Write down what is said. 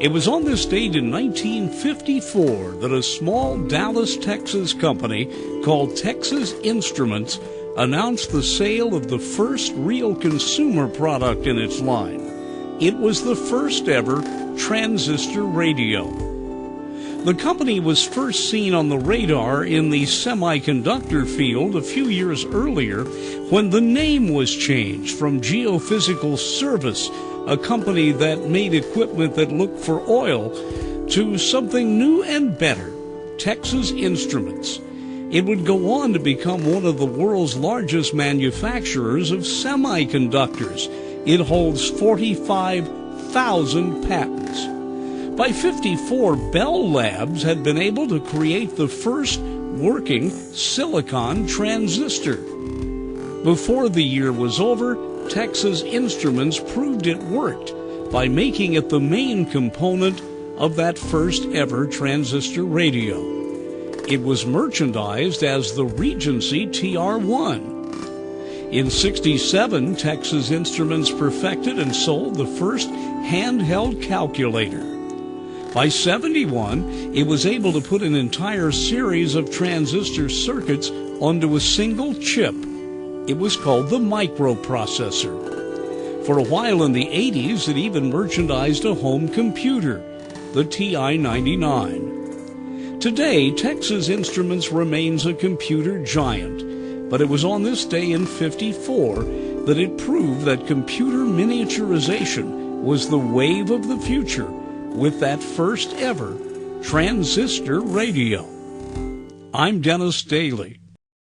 It was on this date in 1954 that a small Dallas, Texas company called Texas Instruments announced the sale of the first real consumer product in its line. It was the first ever transistor radio. The company was first seen on the radar in the semiconductor field a few years earlier when the name was changed from Geophysical Service, a company that made equipment that looked for oil, to something new and better, Texas Instruments. It would go on to become one of the world's largest manufacturers of semiconductors. It holds 45,000 patents. By 54, Bell Labs had been able to create the first working silicon transistor. Before the year was over, Texas Instruments proved it worked by making it the main component of that first ever transistor radio. It was merchandised as the Regency TR-1. In '67, Texas Instruments perfected and sold the first handheld calculator. By '71, it was able to put an entire series of transistor circuits onto a single chip. It was called the microprocessor. For a while in the '80s, it even merchandised a home computer, the TI-99. Today, Texas Instruments remains a computer giant, but it was on this day in '54 that it proved that computer miniaturization was the wave of the future with that first ever transistor radio. I'm Dennis Daly.